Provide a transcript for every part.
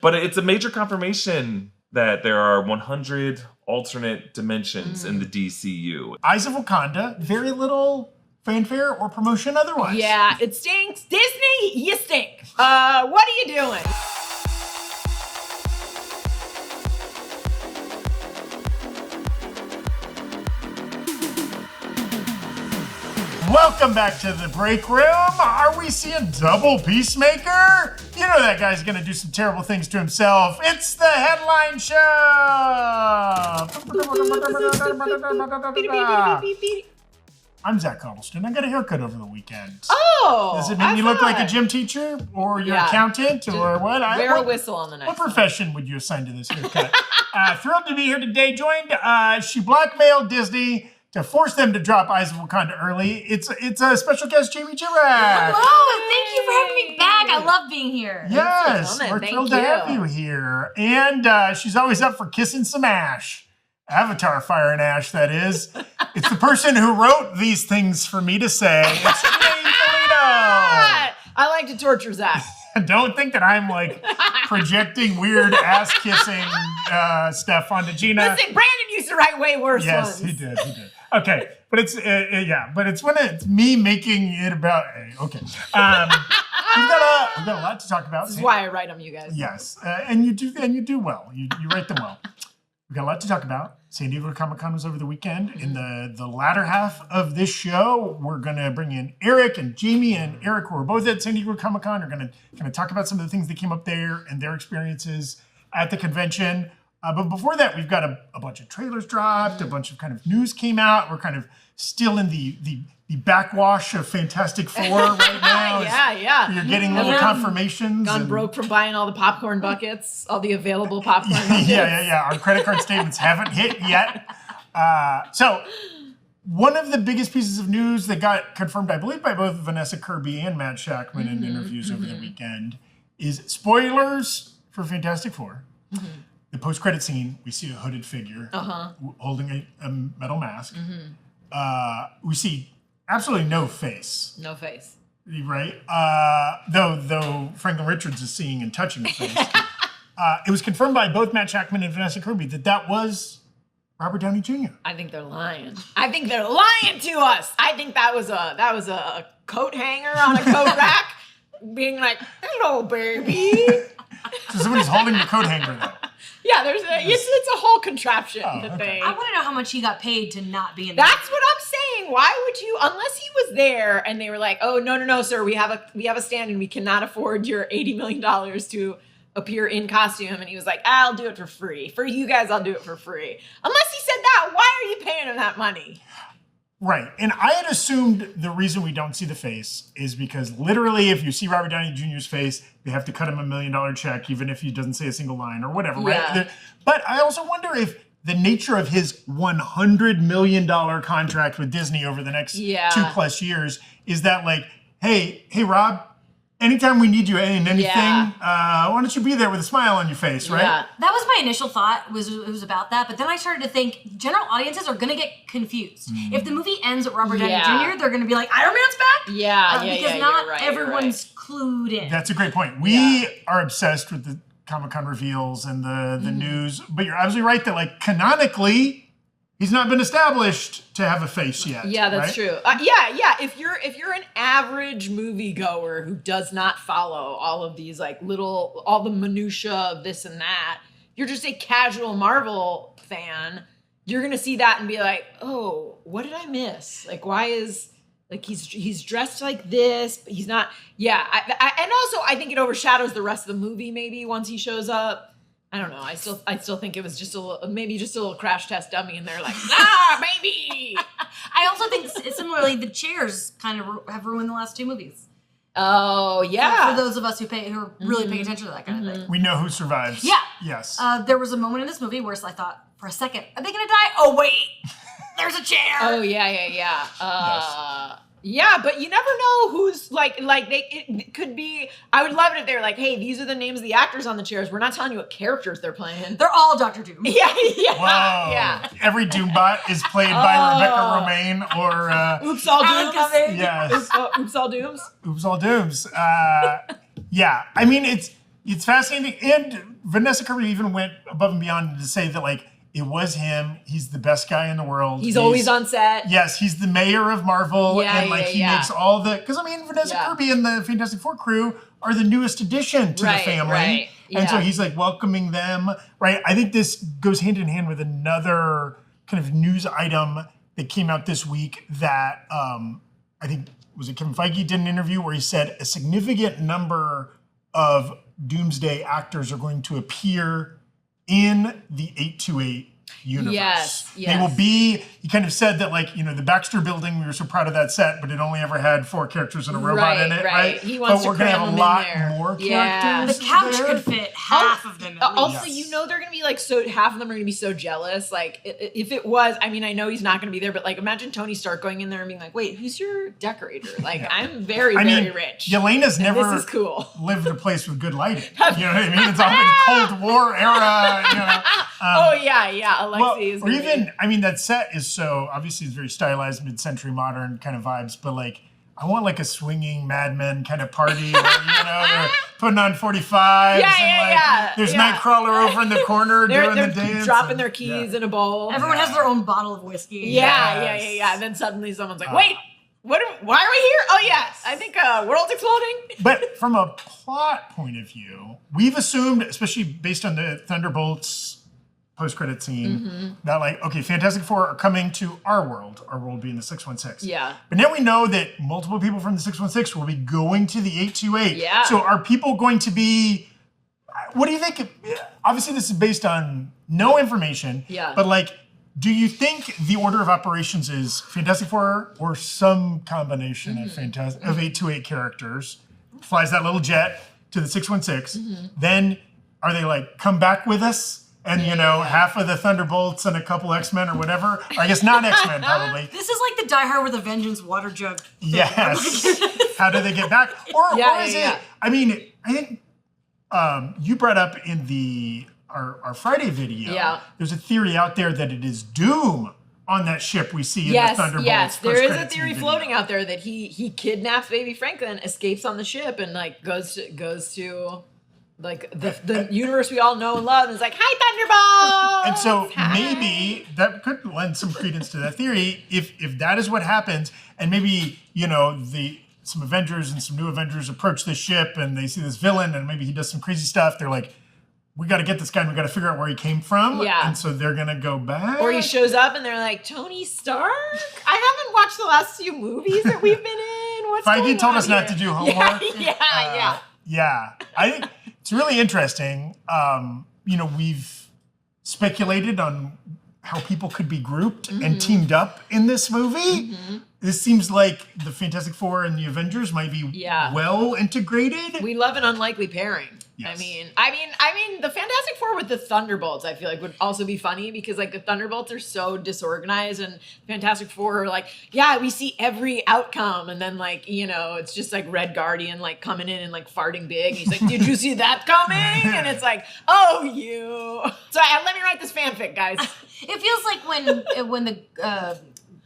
But it's a major confirmation that there are 100 alternate dimensions in the DCU. Eyes of Wakanda, very little fanfare or promotion otherwise. Yeah, it stinks. Disney, you stink. What are you doing? Welcome back to the break room. Are we seeing double Peacemaker? You know that guy's gonna do some terrible things to himself. It's the headline show. I'm Zach Huddleston. I got a haircut over the weekend. Oh, does it make me look like a gym teacher or your accountant or what? Wear a whistle on the next What profession would you assign to this haircut? Thrilled to be here today. Joined, she blackmailed Disney to force them to drop Eyes of Wakanda early. It's a special guest, Jamie Jirak. Hello, thank you for having me back. I love being here. Yes, we're thrilled to have you here. And she's always up for kissing some ash. Avatar Fire and Ash, that is. It's the person who wrote these things for me to say. It's Ippolito. I like to torture Zach. Don't think that I'm like projecting weird ass-kissing stuff onto Gina. Listen, Brandon used to write way worse ones. Yes, he did. Okay, but it's but it's when it's me making it about. Okay, we've got a lot to talk about. This is why I write them, you guys. Yes, and you do well. You write them well. We've got a lot to talk about. San Diego Comic-Con was over the weekend. In the latter half of this show, we're going to bring in Erik and Jamie and Erik, who are both at San Diego Comic-Con, are going to talk about some of the things that came up there and their experiences at the convention. But before that, we've got a bunch of trailers dropped, a bunch of kind of news came out. We're kind of still in the backwash of Fantastic Four right now. Yeah. You're getting little confirmations. Gone broke from buying all the popcorn buckets, all the available popcorn buckets. Yeah. Our credit card statements haven't hit yet. So one of the biggest pieces of news that got confirmed, I believe, by both Vanessa Kirby and Matt Shakman in interviews over the weekend is spoilers for Fantastic Four. The post-credit scene, we see a hooded figure holding a metal mask. We see absolutely no face. No face. Right? Though Franklin Richards is seeing and touching the face. It was confirmed by both Matt Shakman and Vanessa Kirby that was Robert Downey Jr. I think they're lying. I think they're lying to us. I think that was a coat hanger on a coat rack being like, hello, baby. So somebody's holding the coat hanger, though. Yeah, it's a whole contraption that they. I want to know how much he got paid to not be in. That's what I'm saying. Why would you? Unless he was there and they were like, "Oh no, sir, we have a stand and we cannot afford your $80 million to appear in costume." And he was like, "I'll do it for free. For you guys, I'll do it for free." Unless he said that, why are you paying him that money? Right. And I had assumed the reason we don't see the face is because literally if you see Robert Downey Jr.'s face, they have to cut him $1 million check, even if he doesn't say a single line or whatever, right? But I also wonder if the nature of his $100 million contract with Disney over the next 2+ years is that like, hey, Rob, anytime we need you in anything, why don't you be there with a smile on your face, right? Yeah. That was my initial thought, it was about that. But then I started to think general audiences are going to get confused. If the movie ends with Robert Downey Jr., they're going to be like, Iron Man's back? Because not everyone's clued in. That's a great point. We are obsessed with the Comic-Con reveals and the news. But you're absolutely right that like canonically, he's not been established to have a face yet. Yeah, that's true. If you're an average moviegoer who does not follow all of these like all the minutia of this and that, you're just a casual Marvel fan. You're gonna see that and be like, oh, what did I miss? Like, why is like he's dressed like this, but he's not. Yeah, and also I think it overshadows the rest of the movie. Maybe once he shows up. I don't know. I still think it was just a little crash test dummy, and they're like, baby. I also think similarly the chairs kind of have ruined the last two movies. Oh yeah. For those of us who are really paying attention to that kind of thing. We know who survives. Yeah. Yes. There was a moment in this movie where I thought for a second, are they gonna die? Oh wait, there's a chair. Oh yeah. Yeah, but you never know who's it could be. I would love it if they were like, "Hey, these are the names of the actors on the chairs. We're not telling you what characters they're playing. They're all Dr. Doom." Yeah. Every Doombot is played by Rebecca Romaine or Oops All Dooms. Yes. Oops All Dooms. Oops All Dooms. Yeah, I mean it's It's fascinating. And Vanessa Kirby even went above and beyond to say that, like, it was him. He's the best guy in the world. He's always on set. Yes, he's the mayor of Marvel. Yeah, and, like, he makes all the... Because, I mean, Vanessa Kirby and the Fantastic Four crew are the newest addition to the family. Right. Yeah. And so he's, like, welcoming them. Right? I think this goes hand in hand with another kind of news item that came out this week that I think, was it Kevin Feige did an interview where he said a significant number of Doomsday actors are going to appear in the 828 universe. Yes. They will be, he kind of said that, like, you know, the Baxter building, we were so proud of that set, but it only ever had 4 characters and a robot in it, right? He wants but we're going to have a lot more characters. The couch there. could fit half of them. Also, you know, they're going to be like, so half of them are going to be so jealous. Like, if it was, I mean, I know he's not going to be there, but like, imagine Tony Stark going in there and being like, wait, who's your decorator? Like, I'm very rich. Yelena's never this is cool. lived in a place with good lighting. You know what I mean? It's all been Cold War era, you know. Alexei is even, I mean, that set is so, obviously it's very stylized, mid-century modern kind of vibes, but like, I want like a swinging Mad Men kind of party where, you know, they're putting on 45s there's Nightcrawler over in the corner doing the dance. Dropping their keys in a bowl. Everyone has their own bottle of whiskey. Yeah. And then suddenly someone's like, wait, why are we here? Oh, yes. I think world's exploding. But from a plot point of view, we've assumed, especially based on the Thunderbolts post-credit scene, that like, okay, Fantastic Four are coming to our world being the 616. Yeah. But now we know that multiple people from the 616 will be going to the 828. Yeah. So are people going to be, what do you think? Obviously this is based on no information. Yeah. But like, do you think the order of operations is Fantastic Four or some combination of 828 characters flies that little jet to the 616? Then are they like, come back with us? And, you know, half of the Thunderbolts and a couple X-Men or whatever. Or I guess not X-Men, probably. This is like the Die Hard with a Vengeance water jug thing. Yes. How do they get back? Or is it... I mean, I think you brought up in our Friday video, there's a theory out there that it is Doom on that ship we see in the Thunderbolts. Yes, there is a theory floating out there that he kidnaps baby Franklin, escapes on the ship, and like goes to like the universe we all know and love, and is like, hi, Thunderbolts! And so maybe that could lend some credence to that theory if that is what happens, and maybe, you know, some Avengers and some new Avengers approach this ship and they see this villain and maybe he does some crazy stuff. They're like, we got to get this guy and we got to figure out where he came from. Yeah. And so they're going to go back. Or he shows up and they're like, Tony Stark? I haven't watched the last few movies that we've been in. What's going on Feige told us here? not to do homework. Yeah. I think it's really interesting. You know, we've speculated on how people could be grouped and teamed up in this movie. This seems like the Fantastic Four and the Avengers might be well integrated. We love an unlikely pairing. Yes. I mean, the Fantastic Four with the Thunderbolts, I feel like would also be funny because like the Thunderbolts are so disorganized, and Fantastic Four are like, we see every outcome, and then like, you know, it's just like Red Guardian like coming in and like farting big. He's like, did you see that coming? And it's like, oh, you. So let me write this fanfic, guys. It feels like when the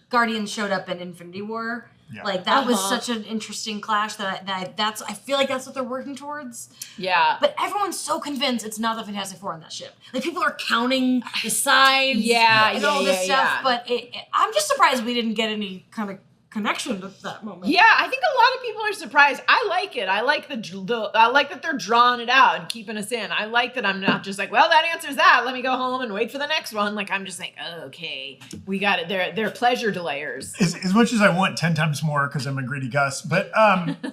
Guardians showed up in Infinity War. Yeah. Like that was such an interesting clash that I feel like that's what they're working towards. Yeah. But everyone's so convinced it's not the Fantastic Four on that ship. Like people are counting the sides and all this stuff. But I'm just surprised we didn't get any kind of connection to that moment. Yeah, I think a lot of people are surprised. I like it. I like I like that they're drawing it out and keeping us in. I like that I'm not just like, well, that answers that. Let me go home and wait for the next one. Like I'm just like, oh, okay, we got it. They're pleasure delayers. As much as I want 10 times more because I'm a greedy Gus, but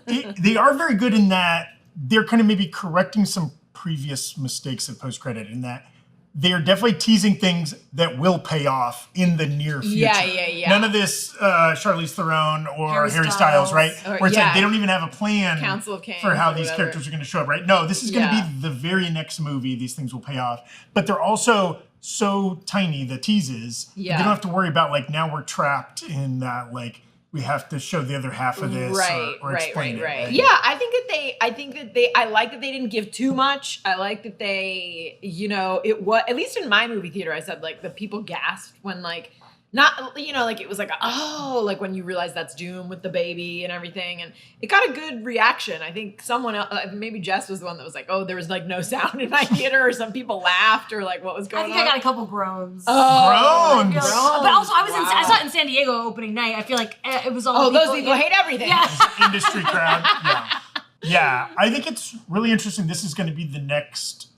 they are very good in that they're kind of maybe correcting some previous mistakes of post-credit in that they are definitely teasing things that will pay off in the near future. Yeah. None of this Charlize Theron or Harry Styles, right? Where it's like they don't even have a plan for how these characters are going to show up, right? No, this is going to be the very next movie. These things will pay off. But they're also so tiny, the teases. You don't have to worry about like now we're trapped in that like we have to show the other half of this or explain it. Right? Yeah, I like that they didn't give too much. I like that they, you know, it was, at least in my movie theater, I said like the people gasped when like Not, like it was like, oh, like when you realize that's Doom with the baby and everything. And it got a good reaction. I think someone else, maybe Jess was the one that was like, oh, there was like no sound in my theater, or some people laughed, or like what was going on. I think I got a couple groans. Oh, groans. But also I saw it in San Diego opening night. I feel like it was all those people hate everything. Yeah. Industry crowd. Yeah, I think it's really interesting. This is going to be the next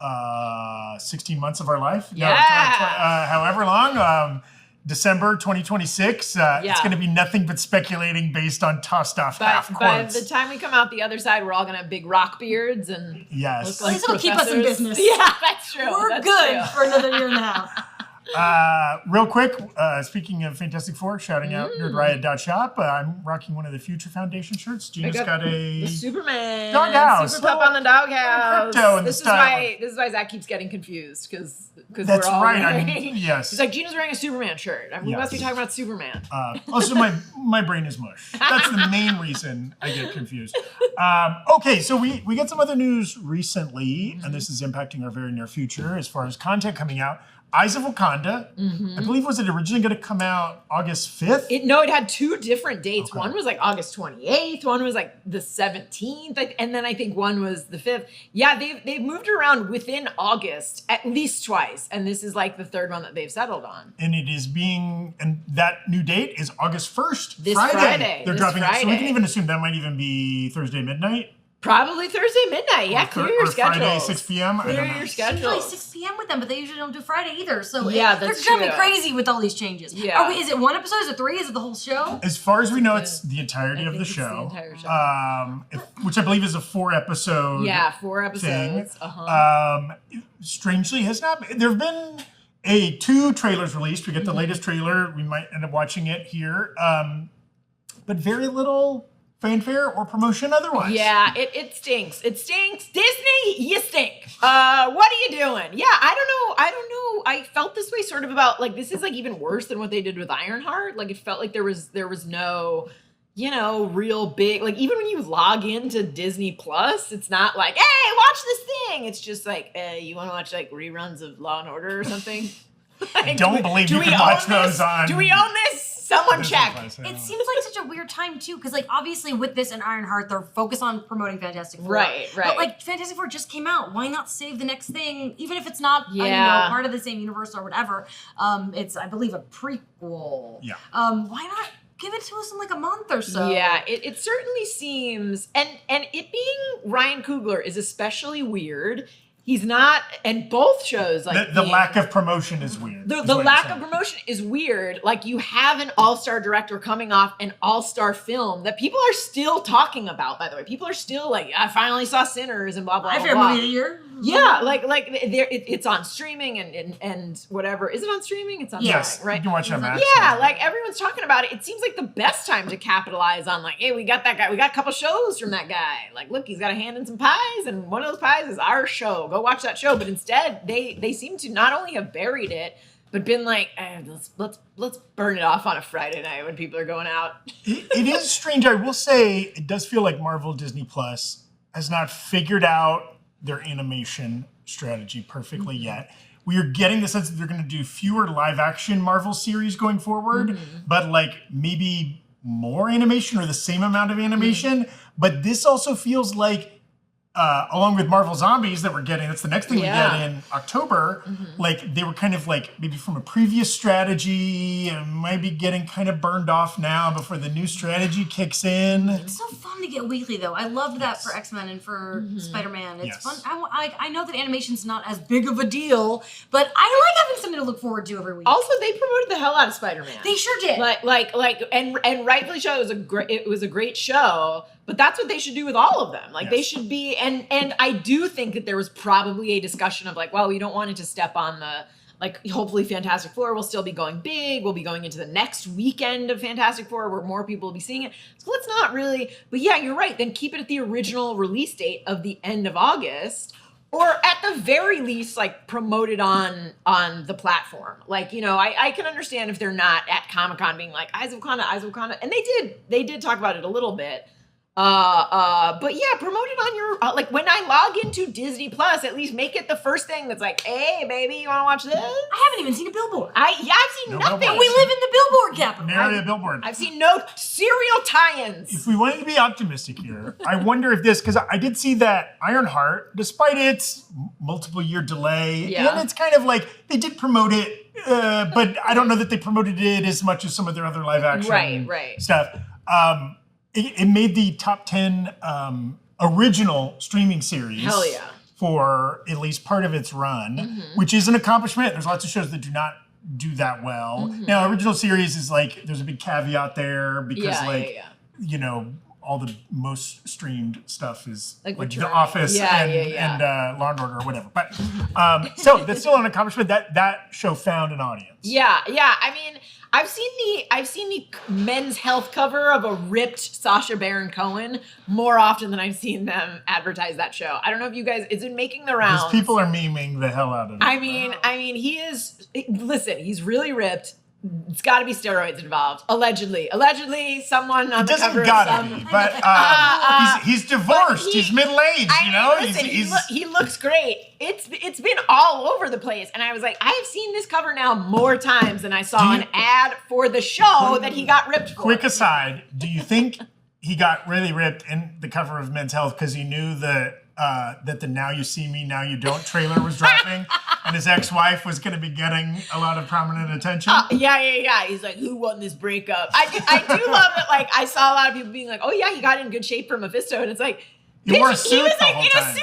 16 months of our life. Yeah. However long. December 2026. It's going to be nothing but speculating based on tossed off half By quotes. the time we come out the other side, we're all going to have big rock beards and yes. look like This will keep us in business. Yeah, that's true. We're That's good true. for another year and a half. Real quick, speaking of Fantastic Four, shouting out nerdriot.shop. I'm rocking one of the Future Foundation shirts. Gina's got the a Superman doghouse. Super Pup on the doghouse. Crypto in This the style. is why Zach keeps getting confused because That's we're all right. wearing. Yes. He's like, Gina's wearing a Superman shirt. We Yes. must be talking about Superman. Also, my brain is mush. That's the main reason I get confused. Okay, so we got some other news recently, and this is impacting our very near future as far as content coming out. Eyes of Wakanda, I believe, was it originally going to come out August 5th? It had two different dates. Okay. One was like August 28th. One was like the 17th. And then I think one was the 5th. Yeah, they've moved around within August at least twice. And this is like the third one that they've settled on. And and that new date is August 1st, This Friday. They're This dropping it. So we Friday. can even assume that might even be Thursday midnight. Probably Thursday midnight. Yeah, clear your schedule. Friday 6 p.m. I Clear don't know. your Usually schedule. 6 p.m. with them, but they usually don't do Friday either. So Yeah, they're that's driving true. crazy with all these changes. Yeah. Is it one episode? Is it 3? Is it the whole show? As far as we know, it's the entirety I of the think it's the show. entire show. Which I believe is a 4-episode. Yeah, 4 thing. episodes. Uh-huh. Strangely, has not. There have been 2 trailers released. We get the latest trailer. We might end up watching it here, but very little fanfare or promotion otherwise. Yeah, it stinks. It stinks. Disney, you stink. What are you doing? Yeah, I don't know. I felt this way sort of about like this is like even worse than what they did with Ironheart. Like it felt like there was no, real big, like even when you log into Disney Plus, it's not like, hey, watch this thing. It's just like, you want to watch like reruns of Law and Order or something? I don't believe you can watch those on. Do we own this? Someone check. It seems like such a weird time too, because like obviously with this and Ironheart, they're focused on promoting Fantastic Four. Right. But like Fantastic Four just came out. Why not save the next thing, even if it's not part of the same universe or whatever? It's I believe a prequel. Yeah. Why not give it to us in like a month or so? Yeah, it certainly seems, and it being Ryan Coogler is especially weird. He's not, and both shows like the lack of promotion is weird. The lack of promotion is weird. Like you have an all-star director coming off an all-star film that people are still talking about. By the way, people are still like, I finally saw Sinners and blah blah blah. My favorite movie of the year. Yeah, like it's on streaming and whatever. Is it on streaming? It's on streaming, right? You can watch it on Max. Yeah, like everyone's talking about it. It seems like the best time to capitalize on like, hey, we got that guy. We got a couple shows from that guy. Like, look, he's got a hand in some pies, and one of those pies is our show. Go watch that show. But instead, they seem to not only have buried it, but been like, let's burn it off on a Friday night when people are going out. It is strange. I will say it does feel like Marvel Disney Plus has not figured out their animation strategy perfectly yet. We are getting the sense that they're going to do fewer live action Marvel series going forward, but like maybe more animation or the same amount of animation. But this also feels like, along with Marvel Zombies that we're getting, that's the next thing we get in October, like they were kind of like maybe from a previous strategy and might be getting kind of burned off now before the new strategy kicks in. It's so fun to get weekly though. I loved that for X-Men and for Spider-Man. It's fun. I know that animation's not as big of a deal, but I like having something to look forward to every week. Also, they promoted the hell out of Spider-Man. They sure did. And rightfully so. It was a great show. But that's what they should do with all of them. Like they should be, and I do think that there was probably a discussion of like, well, we don't want it to step on the, like, hopefully Fantastic Four will still be going big. We'll be going into the next weekend of Fantastic Four where more people will be seeing it. So let's not really, but yeah, you're right. Then keep it at the original release date of the end of August. Or at the very least, like promote it on the platform. Like, I can understand if they're not at Comic-Con being like, Eyes of Wakanda. And they did talk about it a little bit. But yeah, promote it on your like when I log into Disney Plus, at least make it the first thing that's like, hey baby, you wanna watch this? I haven't even seen a billboard. I've seen nothing. Billboard. We live in the billboard capital. Nary a billboard. I've seen no serial tie-ins. If we wanted to be optimistic here, I wonder if this, because I did see that Ironheart, despite its multiple year delay, and it's kind of like they did promote it, but I don't know that they promoted it as much as some of their other live action stuff. It made the top 10 original streaming series. Hell yeah. For at least part of its run, which is an accomplishment. There's lots of shows that do not do that well. Now, original series is like, there's a big caveat there because you know, all the most streamed stuff is like The Office and Law and Order or whatever. But so that's still an accomplishment. That show found an audience. Yeah. I mean, I've seen the Men's Health cover of a ripped Sacha Baron Cohen more often than I've seen them advertise that show. I don't know if you guys, it's been making the rounds. Because people are memeing the hell out of it. I mean, he's really ripped. It's got to be steroids involved. Allegedly, someone on the cover. It doesn't gotta be, but he's divorced. He's middle-aged. He looks great. It's been all over the place, and I was like, I have seen this cover now more times than I saw an ad for the show that he got ripped for. Quick aside: do you think he got really ripped in the cover of Men's Health because he knew that the "Now You See Me, Now You Don't" trailer was dropping, and his ex-wife was going to be getting a lot of prominent attention? Yeah. He's like, who won this breakup? I do love that. Like, I saw a lot of people being like, oh yeah, he got in good shape for Mephisto, and it's like, he wore a suit he was the like whole in time. a suit.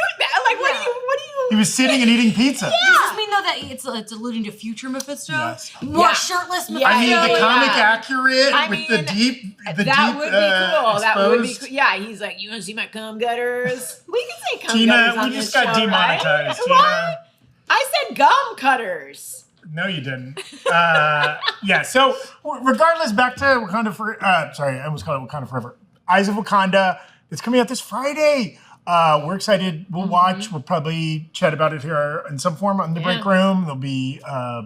What do you? He was sitting and eating pizza. Does this mean though that it's alluding to future Mephisto? Yes. More shirtless Mephisto. I mean, the comic accurate with the deep. That would be cool. Exposed. That would be cool. Yeah, he's like, you want to see my cum gutters? We can say cum Gina, gutters on we just this got show, demonetized. right? Gina. What? I said gum cutters. No, you didn't. Yeah. So, regardless, back to Wakanda for. Sorry, I almost called it Wakanda Forever. Eyes of Wakanda. It's coming out this Friday. We're excited. We'll watch. We'll probably chat about it here in some form on the Breakroom. There'll be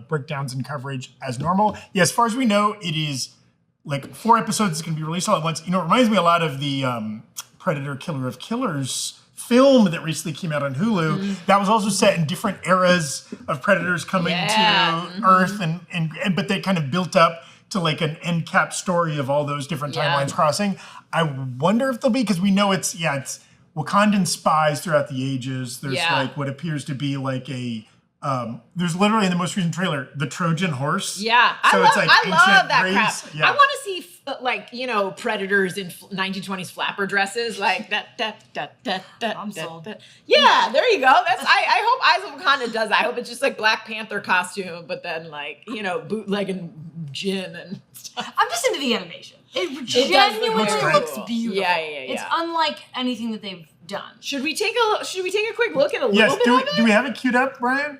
breakdowns and coverage as normal. Yeah, as far as we know, it is like 4 episodes. It's going to be released all at once. You know, it reminds me a lot of the Predator Killer of Killers film that recently came out on Hulu. That was also set in different eras of predators coming to Earth, and but they kind of built up to like an end cap story of all those different timelines crossing. I wonder if there'll be, because we know it's Wakandan spies throughout the ages. There's like what appears to be like a there's literally in the most recent trailer the Trojan horse. Yeah, so I love that Greece. crap. I want to see like, you know, predators in 1920s flapper dresses, like that. I'm sold. Yeah, there you go. I hope Eyes of Wakanda does that. I hope it's just like Black Panther costume, but then like, you know, bootlegging gin and stuff. I'm just into the animation. It genuinely looks beautiful. Yeah. It's unlike anything that they've done. Should we take a quick look at a little bit of it? Do we have it queued up, Brian?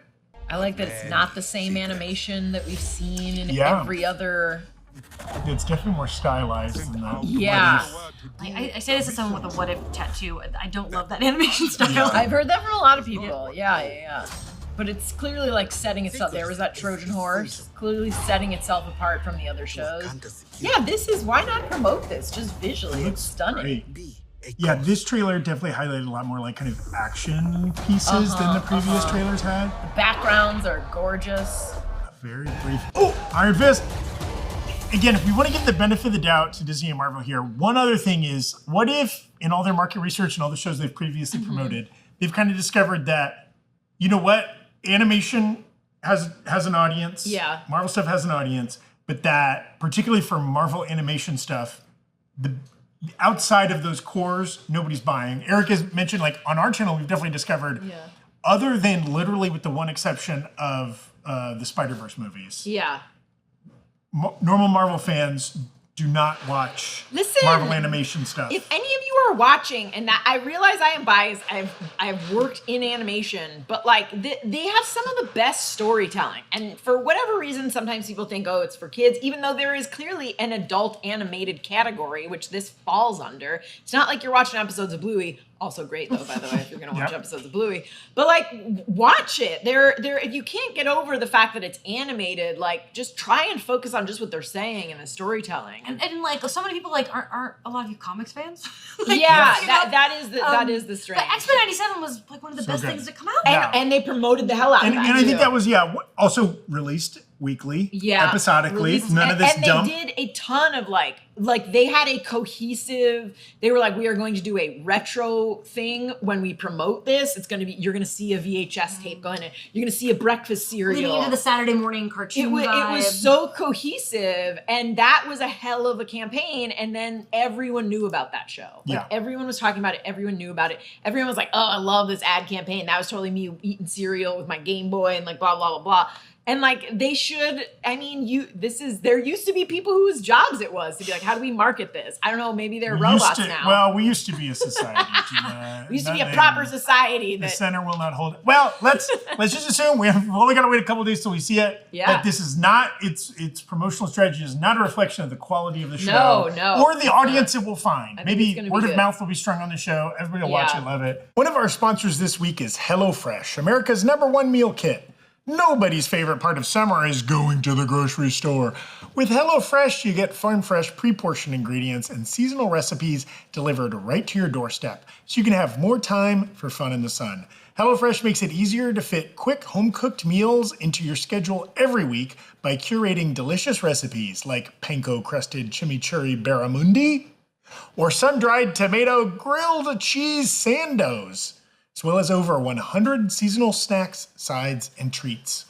I like that it's not the same animation that we've seen in every other. It's definitely more stylized than that. Yeah. I say this as someone with a what if tattoo. I don't love that animation style. I've heard that from a lot of people. Yeah. But it's clearly like setting itself. There was that Trojan horse, clearly setting itself apart from the other shows. Yeah, why not promote this just visually? It's stunning. Great. Yeah, this trailer definitely highlighted a lot more like kind of action pieces than the previous trailers had. The backgrounds are gorgeous. Very brief. Oh, Iron Fist. Again, if we want to give the benefit of the doubt to Disney and Marvel here, one other thing is, what if in all their market research and all the shows they've previously promoted, they've kind of discovered that, you know what, animation has an audience. Yeah. Marvel stuff has an audience, but that particularly for Marvel animation stuff, the outside of those cores, nobody's buying. Erik has mentioned, like on our channel, we've definitely discovered, other than literally with the one exception of the Spider-Verse movies. Yeah. Normal Marvel fans do not watch Marvel animation stuff. If any of you are watching, and that I realize I am biased, I've worked in animation, but like they have some of the best storytelling. And for whatever reason, sometimes people think, oh, it's for kids, even though there is clearly an adult animated category, which this falls under. It's not like you're watching episodes of Bluey. Also great though, by the way, if you're gonna watch episodes of Bluey. But like, watch it. They're if you can't get over the fact that it's animated, like just try and focus on just what they're saying and the storytelling. And like so many people like aren't a lot of you comics fans? Like, that is the strength. But X-Men 97 was like one of the best things to come out. And they promoted the hell out of that. And I think that was also released weekly, episodically. None of this dump. They did a ton of like they had a cohesive. They were like, we are going to do a retro thing when we promote this. It's going to be you're going to see a VHS tape going in. You're going to see a breakfast cereal. Leading into the Saturday morning cartoon vibe. It was so cohesive, and that was a hell of a campaign. And then everyone knew about that show. Like everyone was talking about it. Everyone knew about it. Everyone was like, oh, I love this ad campaign. That was totally me eating cereal with my Game Boy and like blah blah blah blah. And like they should, I mean, there used to be people whose jobs it was to be like, how do we market this? I don't know, maybe they're robots now. Well, we used to be a society, Gina. We used to be a proper society. The center will not hold it. Well, let's just assume we've only got to wait a couple of days till we see it. Yeah. That this is not, its promotional strategy is not a reflection of the quality of the show. No. Or the audience it will find. Maybe word of mouth will be strung on the show. Everybody will watch it, love it. One of our sponsors this week is HelloFresh, America's #1 meal kit. Nobody's favorite part of summer is going to the grocery store. With HelloFresh, you get farm fresh, pre-portioned ingredients and seasonal recipes delivered right to your doorstep, so you can have more time for fun in the sun. HelloFresh makes it easier to fit quick home-cooked meals into your schedule every week by curating delicious recipes like panko-crusted chimichurri barramundi or sun-dried tomato grilled cheese sandos, as well as over 100 seasonal snacks, sides, and treats.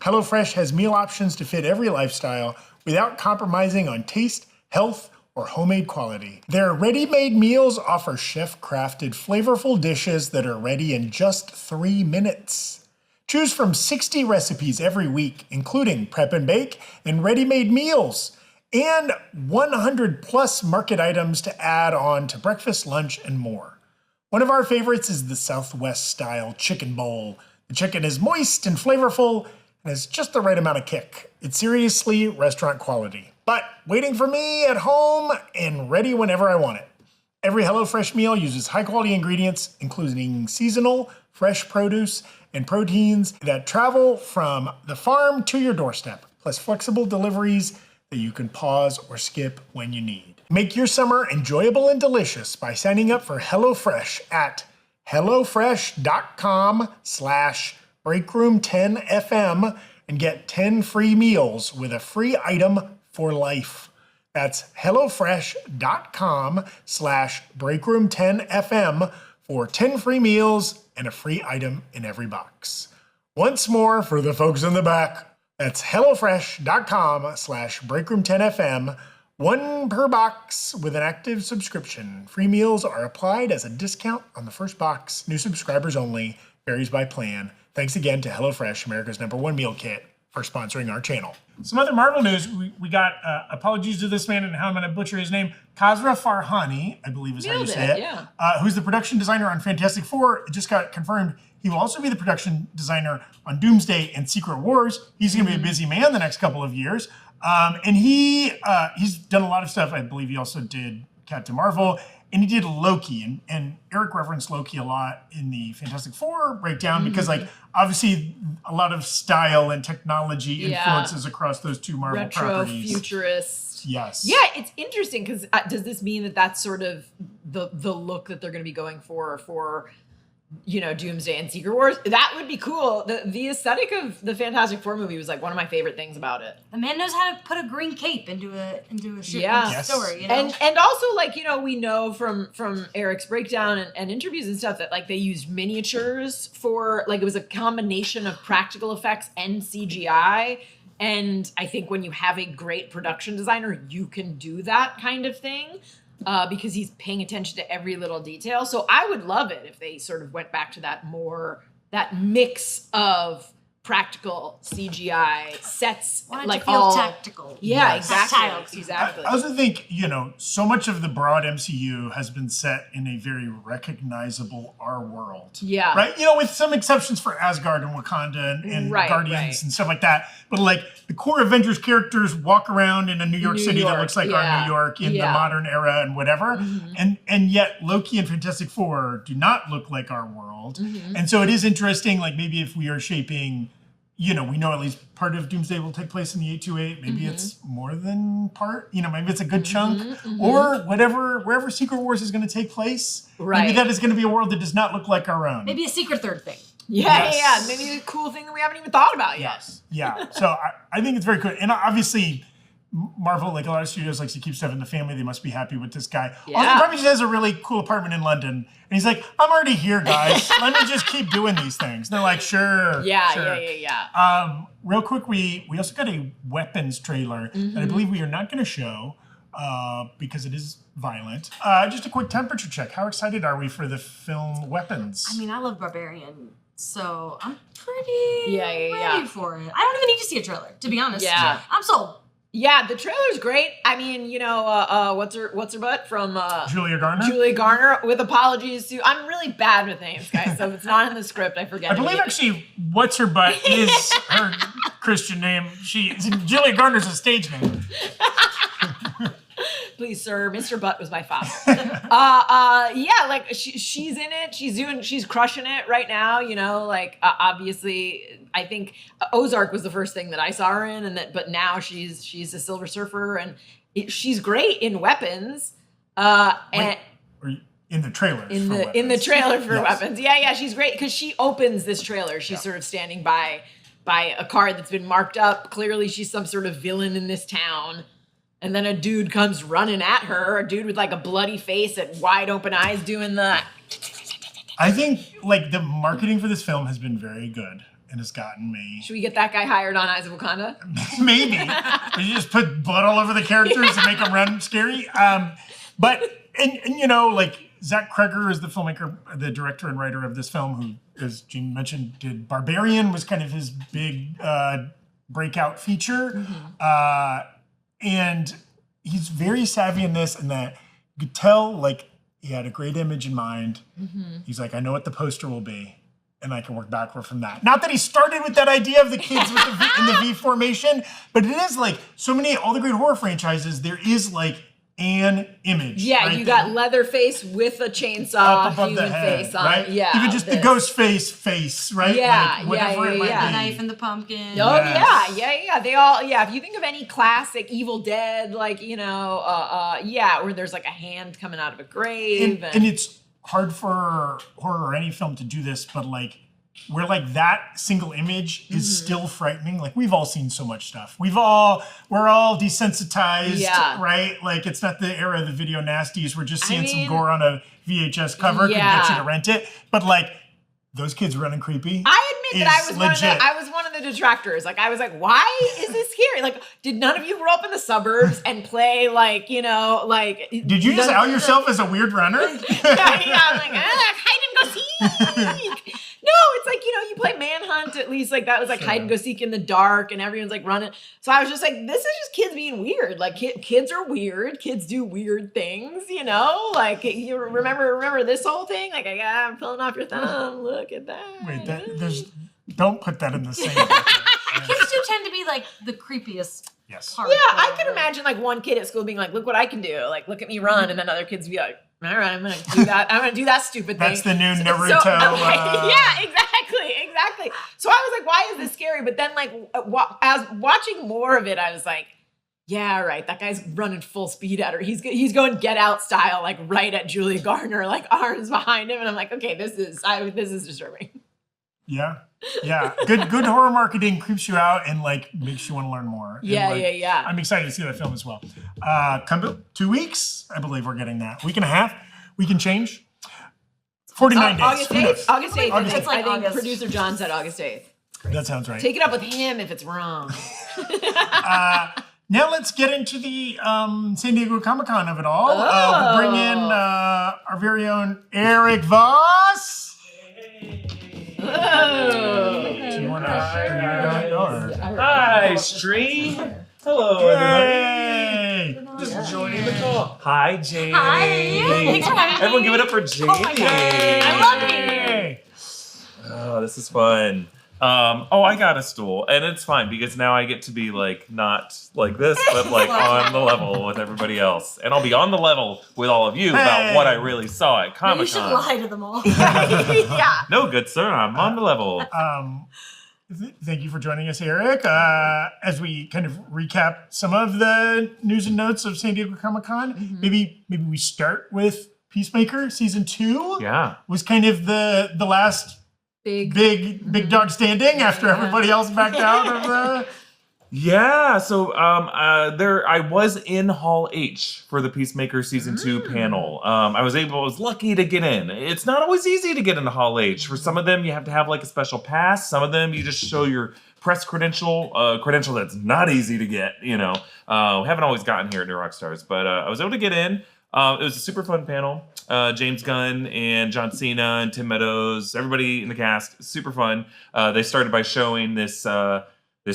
HelloFresh has meal options to fit every lifestyle without compromising on taste, health, or homemade quality. Their ready-made meals offer chef-crafted, flavorful dishes that are ready in just 3 minutes. Choose from 60 recipes every week, including prep and bake and ready-made meals, and 100 plus market items to add on to breakfast, lunch, and more. One of our favorites is the Southwest-style chicken bowl. The chicken is moist and flavorful and has just the right amount of kick. It's seriously restaurant quality, but waiting for me at home and ready whenever I want it. Every HelloFresh meal uses high-quality ingredients, including seasonal, fresh produce, and proteins that travel from the farm to your doorstep, plus flexible deliveries that you can pause or skip when you need. Make your summer enjoyable and delicious by signing up for HelloFresh at hellofresh.com/breakroom10fm and get 10 free meals with a free item for life. That's hellofresh.com/breakroom10fm for 10 free meals and a free item in every box. Once more for the folks in the back, that's hellofresh.com/breakroom10fm. 1 per box with an active subscription. Free meals are applied as a discount on the first box. New subscribers only. Varies by plan. Thanks again to HelloFresh, America's #1 meal kit, for sponsoring our channel. Some other Marvel news. We got apologies to this man and how I'm going to butcher his name. Kazra Farhani, I believe is how you say it. Yeah. Who's the production designer on Fantastic Four. It just got confirmed. He will also be the production designer on Doomsday and Secret Wars. He's going to be a busy man the next couple of years. And he's done a lot of stuff. I believe he also did Captain Marvel, and he did Loki. And Erik referenced Loki a lot in the Fantastic Four breakdown because, like, obviously a lot of style and technology influences across those two Marvel properties. Retro, futurist. Yes. Yeah, it's interesting because does this mean that that's sort of the look that they're going to be going for Doomsday and Secret Wars? That would be cool. The aesthetic of the Fantastic Four movie was like one of my favorite things about it. The man knows how to put a green cape into a story. And also, like, we know from Erik's breakdown and interviews and stuff that like they used miniatures for, like, it was a combination of practical effects and CGI. And I think when you have a great production designer, you can do that kind of thing. Because he's paying attention to every little detail. So I would love it if they sort of went back to that mix of practical CGI sets, Wanted like to feel all tactical. Yeah, Yes. exactly. Exactly. I also think, so much of the broad MCU has been set in a very recognizable our world. Yeah. Right? With some exceptions for Asgard and Wakanda and Right, Guardians right. and stuff like that. But like the core Avengers characters walk around in a New York City that looks like our New York in the modern era and whatever. And yet Loki and Fantastic Four do not look like our world. And so it is interesting, like maybe if we are shaping, we know at least part of Doomsday will take place in the 828. Maybe it's more than part. Maybe it's a good chunk. Or wherever Secret Wars is going to take place. Right. Maybe that is going to be a world that does not look like our own. Maybe a secret third thing. Yeah. Maybe a cool thing that we haven't even thought about yet. Yeah. So I think it's very cool. And obviously, Marvel, like a lot of studios, likes to keep stuff in the family. They must be happy with this guy. Yeah. Also, probably just has a really cool apartment in London. And he's like, I'm already here, guys. Let me just keep doing these things. And they're like, sure. Yeah. Real quick, we also got a weapons trailer that I believe we are not going to show because it is violent. Just a quick temperature check. How excited are we for the film Weapons? I mean, I love Barbarian, so I'm pretty ready for it. I don't even need to see a trailer, to be honest. Yeah. I'm sold. Yeah, the trailer's great. I mean, what's her butt from Julia Garner? Julia Garner, with apologies to, I'm really bad with names, guys, so if it's not in the script, I forget. I believe actually what's her butt is her Christian name. Julia Garner's a stage name. Please, sir, Mr. Butt was my father. Like she's in it. She's crushing it right now. Obviously, I think Ozark was the first thing that I saw her in, but now she's a Silver Surfer, and she's great in Weapons. And in the trailer. In the trailer for Yes. Weapons, yeah, she's great because she opens this trailer. She's sort of standing by a car that's been marked up. Clearly, she's some sort of villain in this town. And then a dude comes running at her, a dude with like a bloody face and wide open eyes doing the... I think like the marketing for this film has been very good and has gotten me. Should we get that guy hired on Eyes of Wakanda? Maybe. You just put blood all over the characters and make them run scary. But Zach Kreger is the filmmaker, the director and writer of this film, who, as Gene mentioned, did Barbarian, was kind of his big breakout feature. And he's very savvy in this, and that you could tell, like, he had a great image in mind. He's like, I know what the poster will be, and I can work backward from that. Not that he started with that idea of the kids with in the V formation, but it is like all the great horror franchises, there is like an image. Yeah, right? you got Leatherface with a chainsaw, above human the head, face on. right? Yeah, even just the ghost face, right? Yeah, like, whatever it might yeah. be. The knife and the pumpkin. Oh Yes. yeah. They all if you think of any classic Evil Dead, like where there's like a hand coming out of a grave, And it's hard for horror or any film to do this, but like where like that single image is still frightening. Like we've all seen so much stuff. We're all desensitized, right? Like it's not the era of the video nasties. We're just seeing some gore on a VHS cover could get you to rent it. But like those kids running creepy. I admit that I was legit. one of the detractors. Like I was like, why is this scary? Like, did none of you grow up in the suburbs and play like, Did you just out yourself as a weird runner? I'm like, hide and go seek. No, it's like, you play Manhunt, at least like that was like hide and go seek in the dark and everyone's like running. So I was just like, this is just kids being weird. Like kids are weird. Kids do weird things, like you remember this whole thing? Like, I'm pulling off your thumb. Look at that. Wait, don't put that in the same. Kids do tend to be like the creepiest. Yes. Part I could imagine like one kid at school being like, look what I can do. Like, look at me run. And then other kids be like, all right, I'm going to do that. I'm going to do that stupid thing. That's the new Naruto. Yeah, exactly. So I was like, why is this scary? But then like as watching more of it, I was like, yeah, right. That guy's running full speed at her. He's going Get Out style, like right at Julia Garner, like arms behind him. And I'm like, okay, this is disturbing. Yeah. Good horror marketing creeps you out and like makes you want to learn more. Yeah. I'm excited to see that film as well. Come 2 weeks, I believe we're getting that. Week and a half. We can change. 49 days. August 8th. August 8th. August I 8th. think August. producer John said August 8th. That sounds right. Take it up with him if it's wrong. Now let's get into the San Diego Comic-Con of it all. We'll bring in our very own Erik Voss. Do you want to? Hi, Stream. Hello, everybody. Just joining the call. Hi, Jamie. Hi. Thanks for having me. Everyone give it up for Jamie. Oh my God. I love it. Oh, this is fun. I got a stool, and it's fine because now I get to be like not like this, but like on the level with everybody else, and I'll be on the level with all of you about what I really saw at Comic-Con. You should lie to them all. Yeah. No, good sir, I'm on the level. Thank you for joining us, Erik. As we kind of recap some of the news and notes of San Diego Comic-Con, maybe we start with Peacemaker season 2. Yeah, was kind of the last big dog standing after everybody else backed out of the. Yeah, so I was in Hall H for the Peacemaker season 2 panel. I was lucky to get in. It's not always easy to get into Hall H. For some of them, you have to have like a special pass. Some of them, you just show your press credential that's not easy to get. We haven't always gotten here at New Rockstars, but I was able to get in. It was a super fun panel. James Gunn and John Cena and Tim Meadows, everybody in the cast, super fun. They started by showing this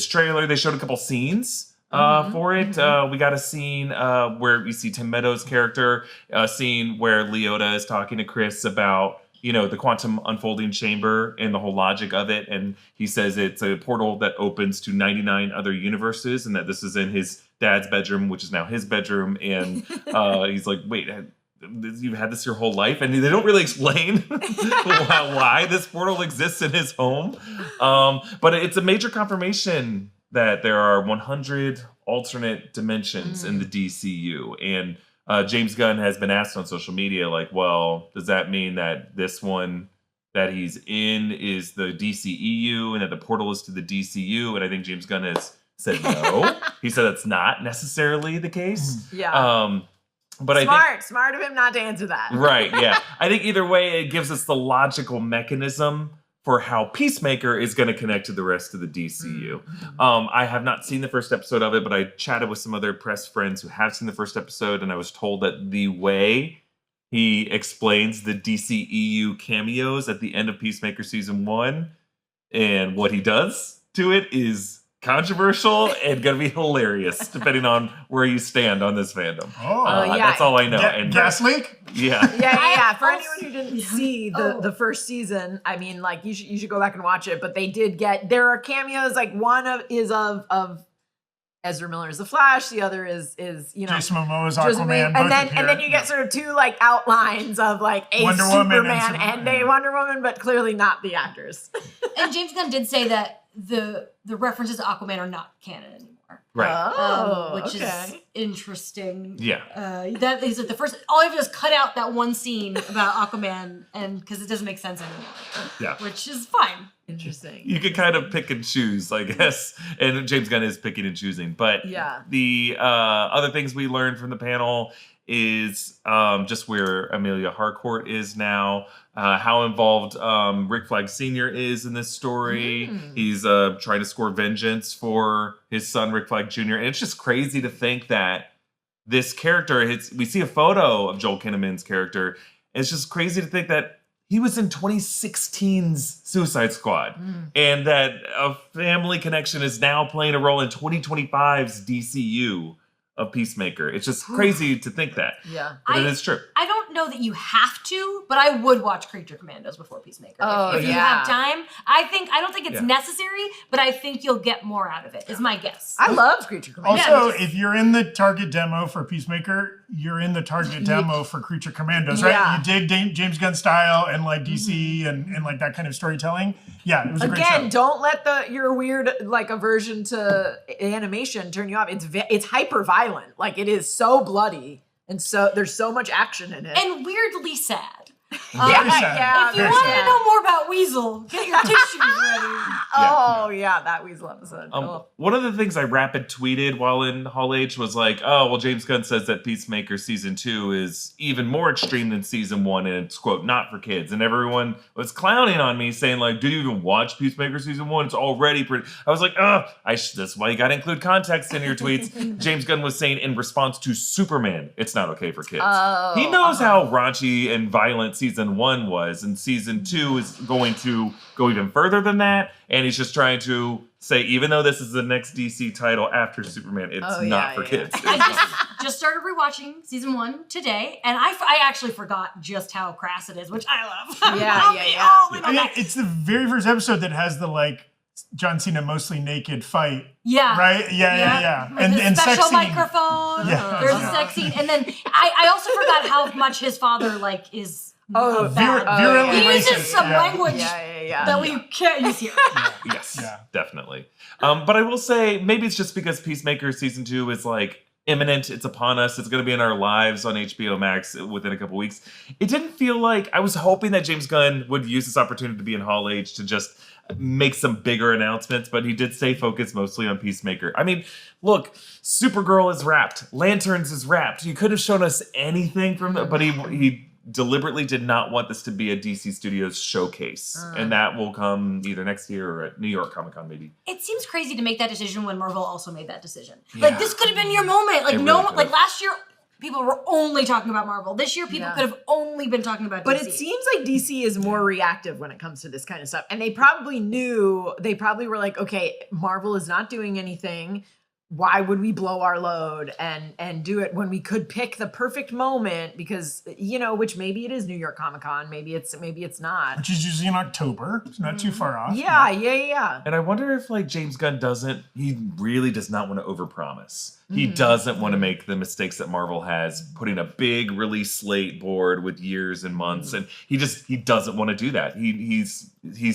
trailer. They showed a couple scenes for it. We got a scene where we see Tim Meadows' character, a scene where Leota is talking to Chris about the quantum unfolding chamber and the whole logic of it. And he says it's a portal that opens to 99 other universes and that this is in his dad's bedroom, which is now his bedroom. And he's like, wait, you've had this your whole life? And they don't really explain why this portal exists in his home. But it's a major confirmation that there are 100 alternate dimensions in the DCU. And James Gunn has been asked on social media, like, well, does that mean that this one that he's in is the DCEU and that the portal is to the DCU? And I think James Gunn has said no. He said that's not necessarily the case. Yeah. But smart of him not to answer that. Right, yeah. I think either way, it gives us the logical mechanism for how Peacemaker is going to connect to the rest of the DCU. I have not seen the first episode of it, but I chatted with some other press friends who have seen the first episode, and I was told that the way he explains the DCEU cameos at the end of Peacemaker season 1 and what he does to it is controversial and gonna be hilarious depending on where you stand on this fandom. That's all I know. Gas leak? Yeah. For anyone who didn't see the first season, I mean, like you should go back and watch it. But they did there are cameos. Like one is of Ezra Miller as the Flash. The other is Jason Momoa's Aquaman. And then you get sort of two like outlines of like a Wonder Superman Woman and a Wonder Woman, but clearly not the actors. And James Gunn did say that the references to Aquaman are not canon anymore. Right. Which is interesting. Yeah. That is the first. All I have to do is cut out that one scene about Aquaman, and because it doesn't make sense anymore. Yeah. Which is fine. Interesting. You could kind of pick and choose, I guess. And James Gunn is picking and choosing. But the other things we learned from the panel is just where Amelia Harcourt is now, how involved Rick Flag Sr. is in this story. He's trying to score vengeance for his son, Rick Flag Jr. And it's just crazy to think that this character, we see a photo of Joel Kinnaman's character. And it's just crazy to think that he was in 2016's Suicide Squad, and that a family connection is now playing a role in 2025's DCU of Peacemaker. It's just crazy to think that. Yeah. But it is true. I don't know that you have to, but I would watch Creature Commandos before Peacemaker. If you have time. I don't think it's necessary, but I think you'll get more out of it, is my guess. I love Creature Commandos. Also, if you're in the target demo for Peacemaker, you're in the target demo for Creature Commandos, right? Yeah. You dig James Gunn style and like DC and like that kind of storytelling. Yeah, it was a great show. Again, don't let your weird like aversion to animation turn you off. It's hyper violent. Like it is so bloody, and so there's so much action in it, and weirdly sad. Very sad. If you want to know more about Weasel, get your tissues ready. That Weasel episode. One of the things I rapid tweeted while in Hall H was like, oh, well, James Gunn says that Peacemaker season 2 is even more extreme than season 1, and it's, quote, not for kids. And everyone was clowning on me, saying, like, did you even watch Peacemaker season 1? It's already pretty. I was like, that's why you got to include context in your tweets. James Gunn was saying in response to Superman, it's not okay for kids. He knows how raunchy and violent season 1 was, and season 2 is going to go even further than that. And he's just trying to say, even though this is the next DC title after Superman, it's not for kids. I just started rewatching season 1 today, and I actually forgot just how crass it is, which I love. I mean, it's the very first episode that has the like John Cena mostly naked fight. Yeah. Right? Yeah. With and special microphone. There's a sex scene. And then I also forgot how much his father like is virulently he racist. uses some language that we can't use here. Yes, definitely. But I will say, maybe it's just because Peacemaker season 2 is like imminent. It's upon us. It's going to be in our lives on HBO Max within a couple weeks. It didn't feel like, I was hoping that James Gunn would use this opportunity to be in Hall H to just make some bigger announcements, but he did stay focused mostly on Peacemaker. I mean, look, Supergirl is wrapped. Lanterns is wrapped. You could have shown us anything from that, but he deliberately did not want this to be a DC Studios showcase. And that will come either next year or at New York Comic Con, maybe. It seems crazy to make that decision when Marvel also made that decision. Like, this could have been your moment. Like, like last year, people were only talking about Marvel. This year, people could have only been talking about DC. But it seems like DC is more reactive when it comes to this kind of stuff. And they probably were like, okay, Marvel is not doing anything. Why would we blow our load and do it when we could pick the perfect moment? Because, which maybe it is New York Comic Con, maybe it's not. Which is usually in October. It's not too far off. Yeah. And I wonder if like James Gunn he really does not want to overpromise. He doesn't want to make the mistakes that Marvel has, putting a big release slate board with years and months, and he doesn't want to do that. He's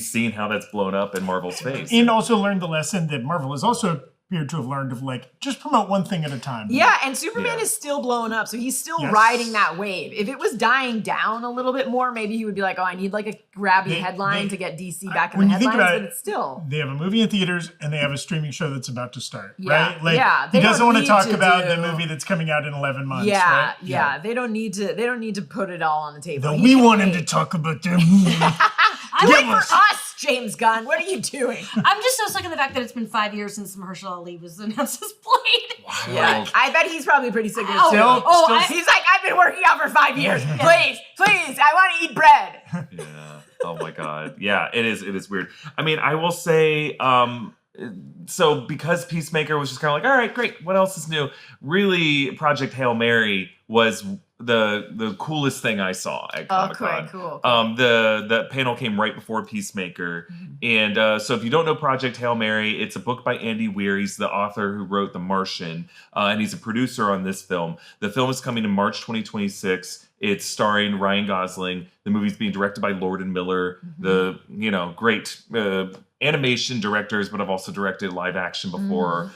seen how that's blown up in Marvel's face, and also learned the lesson that Marvel has also appeared to have learned of like just promote one thing at a time. Yeah, and Superman is still blowing up, so he's still riding that wave. If it was dying down a little bit more, maybe he would be like, "Oh, I need like a grabby headline to get DC back in the headlines." But it's still they have a movie in theaters and they have a streaming show that's about to start. Yeah, right? Like he doesn't want to talk about the movie that's coming out in 11 months. Yeah, right? They don't need to put it all on the table. We want him to talk about their movie. Wait for us, James Gunn. What are you doing? I'm just so sick of the fact that it's been 5 years since Mahershala Ali was announced as Blade. Wow. Yeah, I bet he's probably pretty sick of it too. He's like, I've been working out for 5 years. Please, I want to eat bread. Yeah. Oh my God. Yeah, it is weird. I mean, I will say, so because Peacemaker was just kind of like, all right, great. What else is new? Really, Project Hail Mary was the coolest thing I saw at Comic-Con. Cool. The panel came right before Peacemaker. And so if you don't know Project Hail Mary, it's a book by Andy Weir. He's the author who wrote The Martian, and he's a producer on this film. The film is coming in March 2026. It's starring Ryan Gosling. The movie's being directed by Lord and Miller, the great animation directors, but have also directed live action before.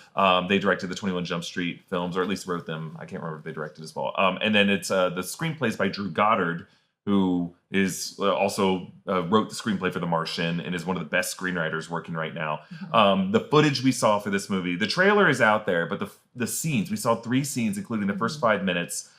They directed the 21 Jump Street films, or at least wrote them. I can't remember if they directed as well. And then it's the screenplays by Drew Goddard, who is also wrote the screenplay for The Martian and is one of the best screenwriters working right now. The footage we saw for this movie, the trailer is out there, but the scenes, we saw 3 scenes, including the first 5 minutes.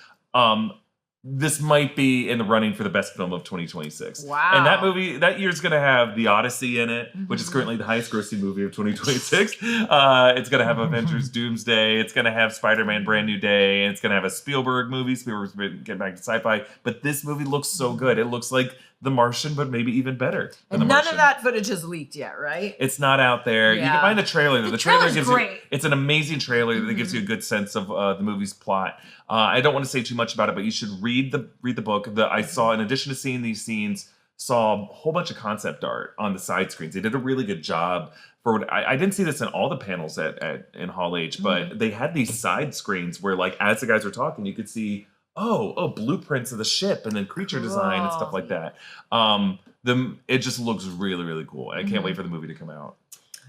This might be in the running for the best film of 2026. Wow. And that movie, that year's going to have The Odyssey in it, which is currently the highest grossing movie of 2026. It's going to have Avengers Doomsday. It's going to have Spider-Man Brand New Day. And it's going to have a Spielberg movie. Spielberg's been getting back to sci-fi. But this movie looks so good. It looks like The Martian, but maybe even better. And none of that footage is leaked yet, right? It's not out there. You can find the trailer. The trailer gives great. It's an amazing trailer that gives you a good sense of the movie's plot. I don't want to say too much about it, but you should read the book. I saw, in addition to seeing these scenes, saw a whole bunch of concept art on the side screens. They did a really good job. For what I didn't see this in all the panels in Hall H, but they had these side screens where, like, as the guys were talking, you could see blueprints of the ship and then creature design and stuff like that. It just looks really, really cool. I can't wait for the movie to come out.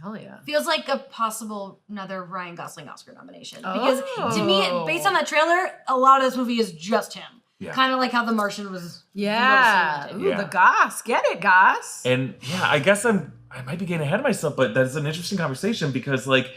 Hell yeah. Feels like a possible another Ryan Gosling Oscar nomination. Because to me, based on that trailer, a lot of this movie is just him. Yeah. Kind of like how The Martian was. Yeah. The Goss. Get it, Goss. And I guess I might be getting ahead of myself, but that's an interesting conversation because, like,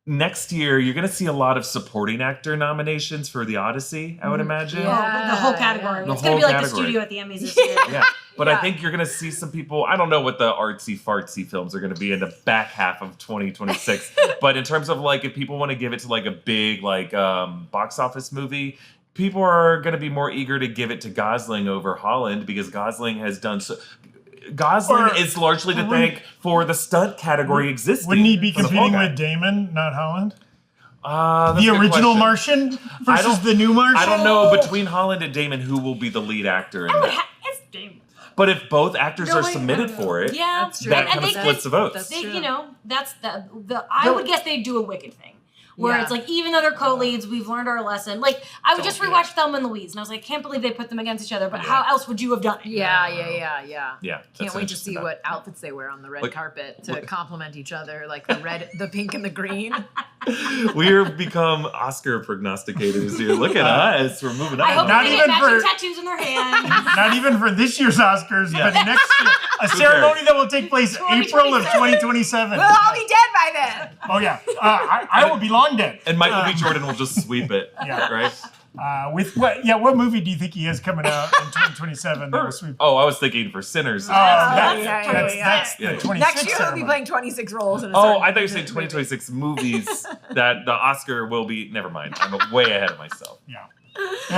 next year, you're going to see a lot of supporting actor nominations for The Odyssey, I would imagine. Yeah, the whole category. It's going to be like the studio at the Emmys this year. Yeah. But I think you're going to see some people, I don't know what the artsy-fartsy films are going to be in the back half of 2026. But in terms of, like, if people want to give it to, like, a big, like, box office movie, people are going to be more eager to give it to Gosling over Holland because Gosling has done so. Gosling is largely to thank for the stunt category existing. Wouldn't he be competing with Damon, not Holland? The original Martian versus the new Martian? I don't know. Between Holland and Damon, who will be the lead actor in that? It's Damon. But if both actors are submitted for it, that's true. that kind of splits the votes. That's the I would guess they'd do a Wicked thing. Where it's like, even though they're co-leads, we've learned our lesson. Like, I would just rewatch Thelma and Louise, and I was like, I can't believe they put them against each other, but how else would you have done it? Yeah. Can't wait to see what outfits they wear on the red carpet to complement each other, like the pink and the green. We've become Oscar prognosticators here. Look at us. We're moving up. I hope they get matching tattoos in their hands. Not even for this year's Oscars, but next year. A ceremony that will take place April of 2027. We'll all be dead by then. Oh, yeah. I will be long dead. And Michael B. Jordan will just sweep it. Right? What movie do you think he has coming out in 2027 that will sweep? Oh, I was thinking for Sinners. That's the 26th Next year he'll be playing 26 roles in a I thought you were saying 2026 movies that the Oscar will be. Never mind. I'm way ahead of myself. Yeah.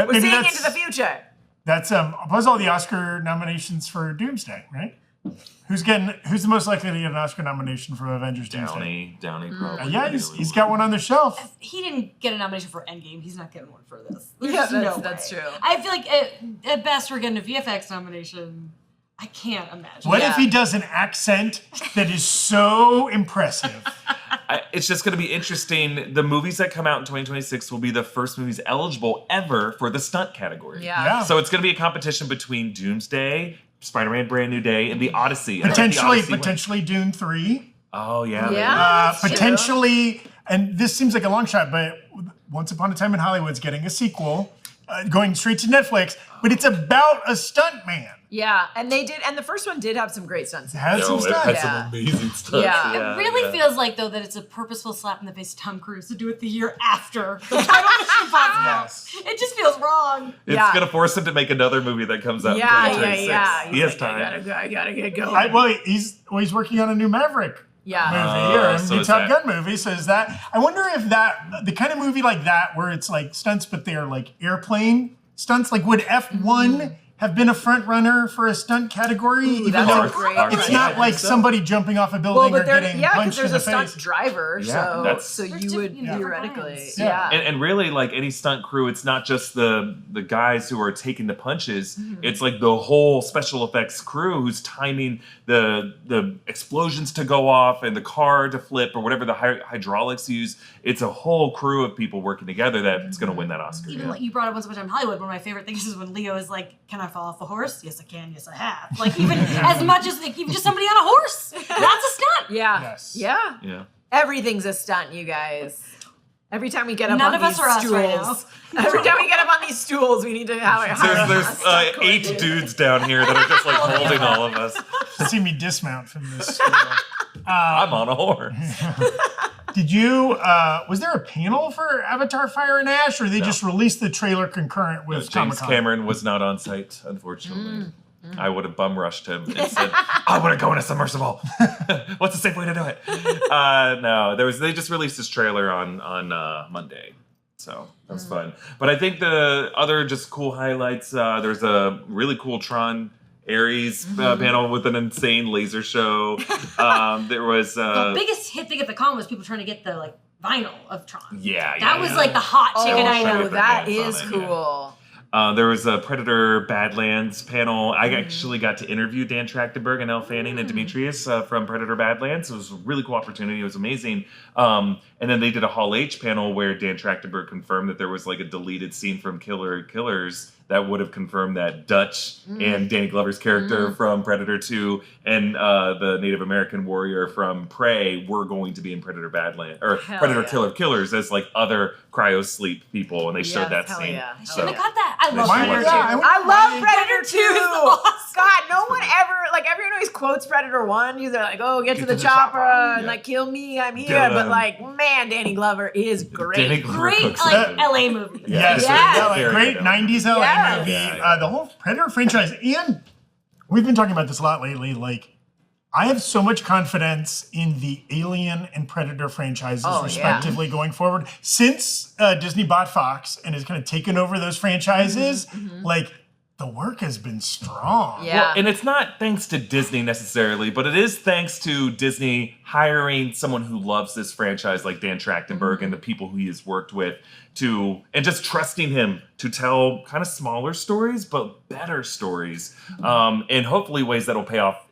We're seeing into the future. That's was all the Oscar nominations for Doomsday, right? Who's the most likely to get an Oscar nomination for Avengers Doomsday? Downey probably. Yeah, he's got one on the shelf. He didn't get a nomination for Endgame. He's not getting one for this. That's true. I feel like at best we're getting a VFX nomination. I can't imagine. What if he does an accent that is so impressive? It's just going to be interesting. The movies that come out in 2026 will be the first movies eligible ever for the stunt category. Yeah. So it's going to be a competition between Doomsday, Spider-Man Brand New Day, and The Odyssey. Potentially Dune 3. Oh, yeah. Potentially, and this seems like a long shot, but Once Upon a Time in Hollywood's getting a sequel, going straight to Netflix, but it's about a stunt man. Yeah, and the first one did have some great stunts. It has some stunts. It had some amazing stunts. Yeah. It really feels like, though, that it's a purposeful slap in the face to Tom Cruise to do it the year after the title Mission Impossible. Yes. It just feels wrong. It's going to force him to make another movie that comes out in 2026. He has time. I gotta get going. He's working on a new Maverick movie so new Top Gun movie. So is that? I wonder if the kind of movie like that where it's like stunts, but they're like airplane stunts. Like would F1 have been a front runner for a stunt category? Ooh, even though it's not like somebody jumping off a building or getting punched in the face. There's a stunt driver, so you would theoretically, And really, like any stunt crew, it's not just the guys who are taking the punches. Mm-hmm. It's like the whole special effects crew who's timing the explosions to go off and the car to flip or whatever the hydraulics use. It's a whole crew of people working together that's going to win that Oscar. Even like you brought up Once Upon a Time in Hollywood, one of my favorite things is when Leo is like, "Can I fall off a horse? Yes, I can. Yes, I have." Like even as much as like, even just somebody on a horse, that's a stunt. Yeah. Yes. Yeah. Everything's a stunt, you guys. Every time we get up None on of these us are stools, us right every time we get up on these stools, we need to have There's 8 dudes down here that are just like holding all of us. See me dismount from this stool. I'm on a horse. Did you, was there a panel for Avatar Fire and Ash, or they just released the trailer concurrent with James Comic-Con? Cameron was not on site, unfortunately. I would have bum rushed him and said, "I want to go in a submersible. What's the safe way to do it?" No, they just released this trailer on Monday, so that was fun. But I think the other just cool highlights. There's a really cool Tron Ares panel with an insane laser show. There was the biggest hit thing at the con was people trying to get the vinyl of Tron. That was like the hot ticket item. That is cool. There was a Predator Badlands panel. I actually got to interview Dan Trachtenberg and Elle Fanning and Demetrius from Predator Badlands. It was a really cool opportunity. It was amazing. And then they did a Hall H panel where Dan Trachtenberg confirmed that there was like a deleted scene from Killers that would have confirmed that Dutch and Danny Glover's character from Predator 2 and the Native American warrior from Prey were going to be in Predator Badlands or Predator Killers as like other cryo sleep people, and they showed that scene. I shouldn't have got that. I love Predator 2. I love Predator 2. God, no one ever everyone always quotes Predator 1. They're like, "Oh, get to the chopper and like kill me, I'm here." But like, man, Danny Glover is great. Great LA movie. Yes. Great 90s LA movie. The whole Predator franchise, and we've been talking about this a lot lately. Like, I have so much confidence in the Alien and Predator franchises, respectively, going forward. Since Disney bought Fox and has kind of taken over those franchises, like, the work has been strong. Yeah. Well, and it's not thanks to Disney necessarily, but it is thanks to Disney hiring someone who loves this franchise like Dan Trachtenberg and the people who he has worked with and just trusting him to tell kind of smaller stories, but better stories. And hopefully ways that'll pay off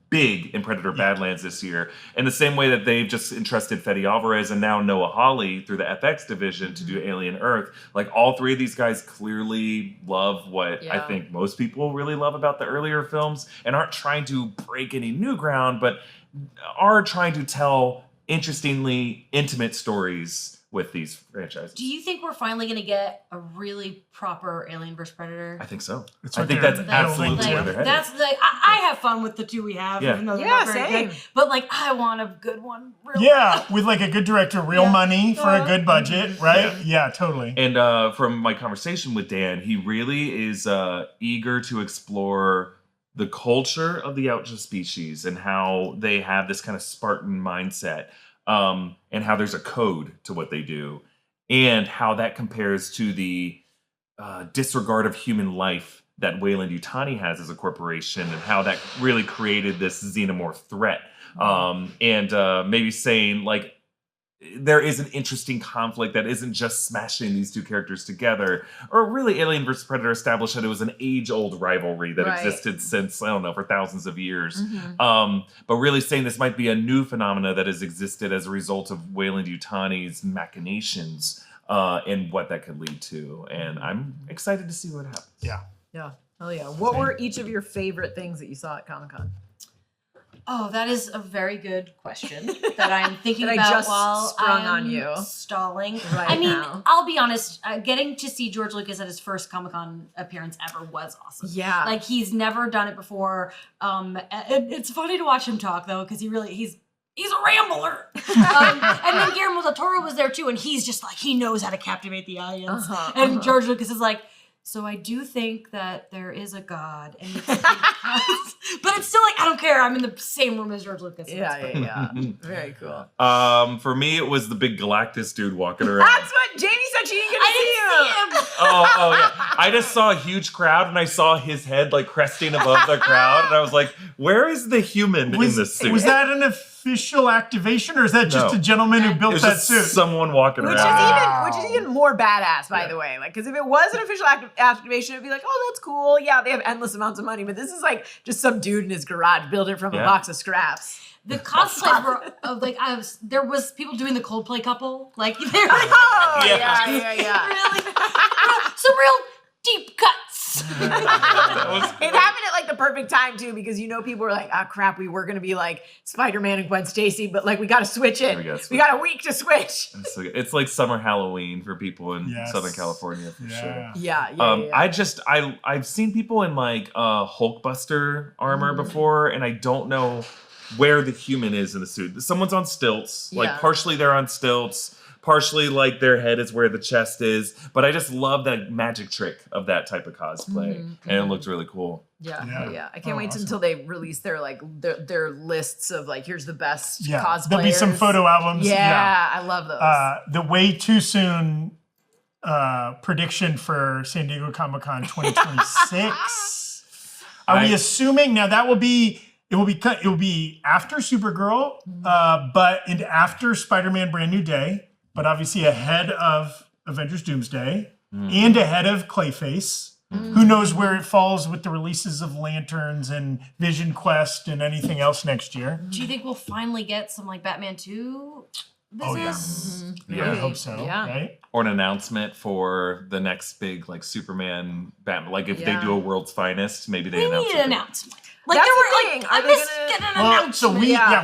big in Predator Badlands this year. In the same way that they've just entrusted Fede Alvarez and now Noah Hawley through the FX division to do Alien Earth. Like, all three of these guys clearly love what I think most people really love about the earlier films and aren't trying to break any new ground, but are trying to tell interestingly intimate stories with these franchises. Do you think we're finally going to get a really proper Alien vs. Predator? I think so. It's I what think they're- that's they're absolutely linked to. where they're headed. That's like, I have fun with the two we have, even though they're not very same. good. But like, I want a good one. Really. Yeah, with like a good director, real money for a good budget, right? Yeah, totally. And from my conversation with Dan, he really is eager to explore the culture of the Outja species and how they have this kind of Spartan mindset, and how there's a code to what they do, and how that compares to the disregard of human life that Weyland-Yutani has as a corporation, and how that really created this xenomorph threat. And maybe saying, like, there is an interesting conflict that isn't just smashing these two characters together. Or really, Alien vs. Predator established that it was an age-old rivalry that existed since, I don't know, for thousands of years. But really saying this might be a new phenomena that has existed as a result of Weyland-Yutani's machinations and what that could lead to. And I'm excited to see what happens. Yeah. Yeah. Hell yeah. What were each of your favorite things that you saw at Comic-Con? Oh, that is a very good question that I'm thinking That I about just while sprung I'm on you stalling. right I mean, now. I'll be honest, getting to see George Lucas at his first Comic-Con appearance ever was awesome. Yeah. Like, he's never done it before. It's funny to watch him talk, though, because he's a rambler. And then Guillermo del Toro was there, too, and he's just like, he knows how to captivate the audience. And George Lucas is like, so I do think that there is a God, and it's because, but it's still like, I don't care. I'm in the same room as George Lucas. Yeah. Very cool. For me, it was the big Galactus dude walking around. That's what Jamie said. She didn't get to see him. Oh yeah. I just saw a huge crowd and I saw his head like cresting above the crowd, and I was like, where is the human in this suit? Was that an official activation, or is that just No. a gentleman who It built was that just suit? someone walking Which around. is even more badass, by the way. Like, because if it was an official activation, it'd be like, oh, that's cool. Yeah, they have endless amounts of money, but this is like just some dude in his garage building from a box of scraps. The cosplays were of like there was people doing the Coldplay couple, like they were Oh, Yeah. yeah. really some real deep cuts. It happened at like the perfect time too, because people were like, "Ah, crap, we were gonna be like Spider-Man and Gwen Stacy, but like we got to switch it. We got a week to switch." It's like summer Halloween for people in Yes. Southern California for sure. Yeah. I've seen people in like Hulkbuster armor before, and I don't know where the human is in the suit. Someone's on stilts, like partially they're on stilts, partially like their head is where the chest is. But I just love that magic trick of that type of cosplay, and it looked really cool. Yeah. I can't wait until they release their their lists of like, here's the best Yeah, cosplayers. there'll be some photo albums. Yeah, I love those. The way too soon prediction for San Diego Comic-Con 2026. Are we assuming now that will be after Supergirl, and after Spider-Man Brand New Day, but obviously ahead of Avengers Doomsday and ahead of Clayface. Who knows where it falls with the releases of Lanterns and Vision Quest and anything else next year. Do you think we'll finally get some like Batman 2 business? Yeah, I hope so. Yeah. Right? Or an announcement for the next big like Superman Batman. Like if they do a World's Finest, maybe they We announce need it. an announcement. Like That's there the were thing. like Are I they missed gonna- getting an Well, announcement. so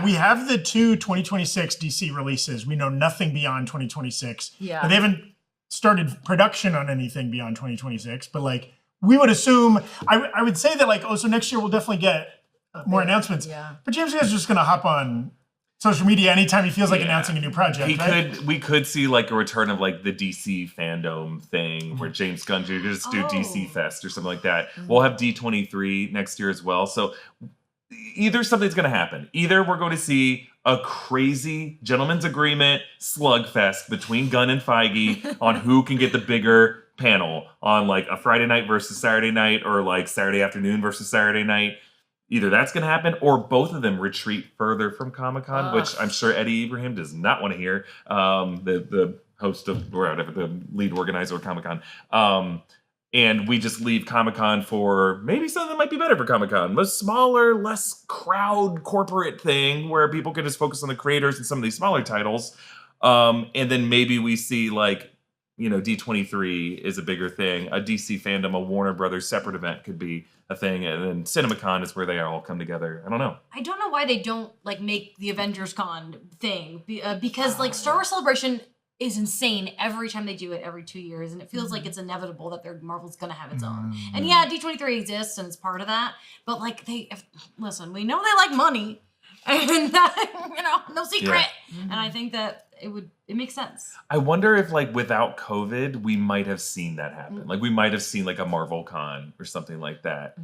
we have the two 2026 DC releases. We know nothing beyond 2026. Yeah. But they haven't started production on anything beyond 2026. But like we would assume, I would say that like, so next year we'll definitely get more announcements. Yeah. But James Gunn's just gonna hop on social media anytime he feels like announcing a new project. We could see like a return of like the DC fandom thing where James Gunn could just do DC Fest or something like that. We'll have D23 next year as well. So either something's going to happen. Either we're going to see a crazy gentleman's agreement slugfest between Gunn and Feige on who can get the bigger panel on like a Friday night versus Saturday night, or like Saturday afternoon versus Saturday night. Either that's going to happen, or both of them retreat further from Comic-Con, which I'm sure Eddie Ibrahim does not want to hear. The host of, or whatever, the lead organizer of Comic-Con. And we just leave Comic-Con for maybe something that might be better for Comic-Con. A smaller, less crowd corporate thing where people can just focus on the creators and some of these smaller titles. And then maybe we see like, you know, D23 is a bigger thing. A DC fandom, a Warner Brothers separate event could be a thing. And then CinemaCon is where they all come together. I don't know. I don't know why they don't like make the Avengers Con thing because like Star Wars Celebration is insane every time they do it every 2 years, and it feels like it's inevitable that Marvel's gonna have its own. And yeah, D23 exists and it's part of that, but like listen, we know they like money, and you know, no secret. Yeah. And I think that it makes sense. I wonder if like without COVID, we might have seen that happen. Like we might have seen like a Marvel Con or something like that.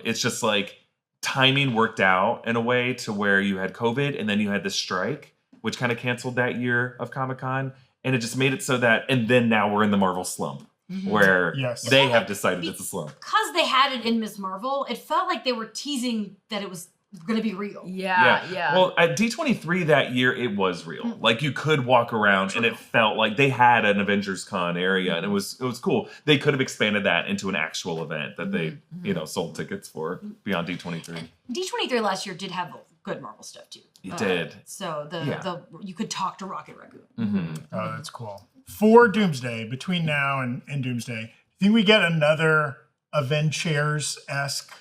It's just like timing worked out in a way to where you had COVID and then you had the strike, which kind of canceled that year of Comic-Con. And it just made it so that, and then now we're in the Marvel slump, where they have decided it's a slump. Because they had it in Ms. Marvel, it felt like they were teasing that it was going to be real. Yeah. Well, at D23 that year, it was real. Like you could walk around and it felt like they had an Avengers Con area, and it was cool. They could have expanded that into an actual event that they, you know, sold tickets for beyond D23. D23 last year did have good Marvel stuff too. It did. So you could talk to Rocket Raccoon. Oh, that's cool. For Doomsday, between now and Doomsday, think we get another Avengers-esque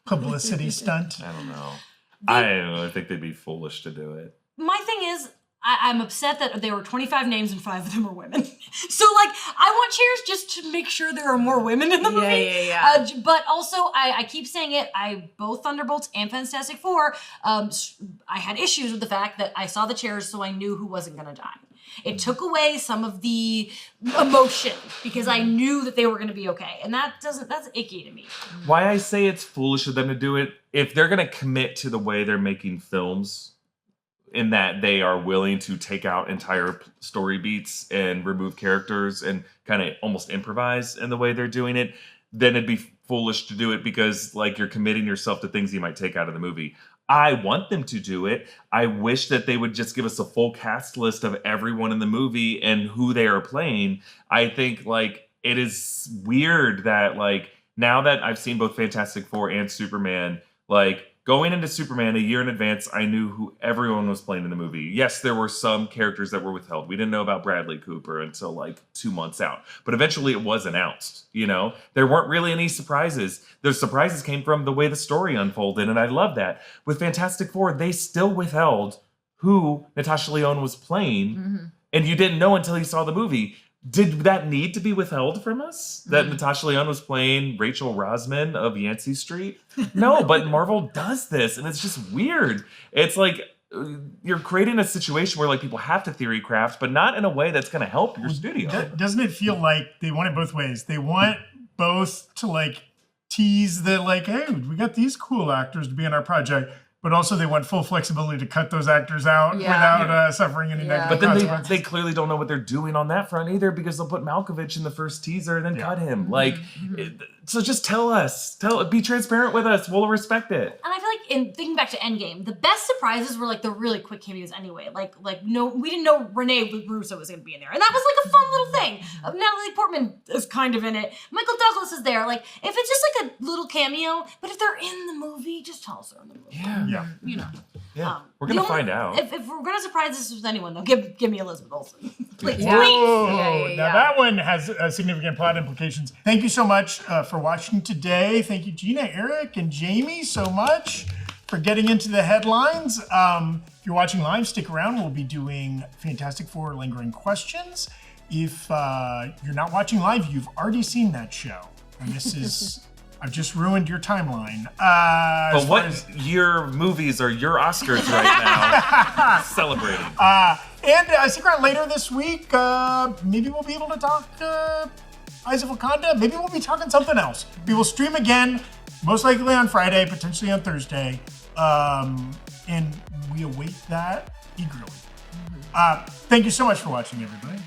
publicity stunt? I don't know. I think they'd be foolish to do it. My thing is, I'm upset that there were 25 names and 5 of them were women. So, like, I want cheers just to make sure there are more women in the movie. Yeah. But also, I keep saying it, both Thunderbolts and Fantastic Four, I had issues with the fact that I saw the chairs, so I knew who wasn't going to die. It took away some of the emotion because I knew that they were going to be okay. And that's icky to me. Why I say it's foolish of them to do it, if they're going to commit to the way they're making films, in that they are willing to take out entire story beats and remove characters and kind of almost improvise in the way they're doing it, then it'd be foolish to do it because like you're committing yourself to things you might take out of the movie. I want them to do it. I wish that they would just give us a full cast list of everyone in the movie and who they are playing. I think like it is weird that like now that I've seen both Fantastic Four and Superman, like going into Superman a year in advance, I knew who everyone was playing in the movie. Yes, there were some characters that were withheld. We didn't know about Bradley Cooper until like 2 months out. But eventually it was announced, you know? There weren't really any surprises. The surprises came from the way the story unfolded, and I love that. With Fantastic Four, they still withheld who Natasha Lyonne was playing, and you didn't know until you saw the movie. Did that need to be withheld from us? That Natasha Lyonne was playing Rachel Rosman of Yancey Street? No, but Marvel does this, and it's just weird. It's like you're creating a situation where like people have to theory craft, but not in a way that's going to help your studio. Doesn't it feel like they want it both ways? They want both to like tease that like, hey, we got these cool actors to be in our project, but also they want full flexibility to cut those actors out without suffering any negative But then consequences. they clearly don't know what they're doing on that front either, because they'll put Malkovich in the first teaser and then cut him. Like, so just tell us, be transparent with us. We'll respect it. And I feel like in thinking back to Endgame, the best surprises were like the really quick cameos anyway. Like no, we didn't know Renee Russo was going to be in there, and that was like a fun little thing. Natalie Portman is kind of in it. Michael Douglas is there. Like if it's just like a little cameo, but if they're in the movie, just tell us they're in the movie. Yeah. You know. Yeah, we're gonna find out. If we're gonna surprise this with anyone, though, give me Elizabeth Olsen, please. Now that one has significant plot implications. Thank you so much for watching today. Thank you, Gina, Erik, and Jamie, so much for getting into the headlines. If you're watching live, stick around. We'll be doing Fantastic Four lingering questions. If you're not watching live, you've already seen that show, and this is. I've just ruined your timeline. But what your movies are your Oscars right now celebrating? And stick around later this week. Maybe we'll be able to talk Eyes of Wakanda. Maybe we'll be talking something else. We will stream again, most likely on Friday, potentially on Thursday. And we await that eagerly. Thank you so much for watching, everybody.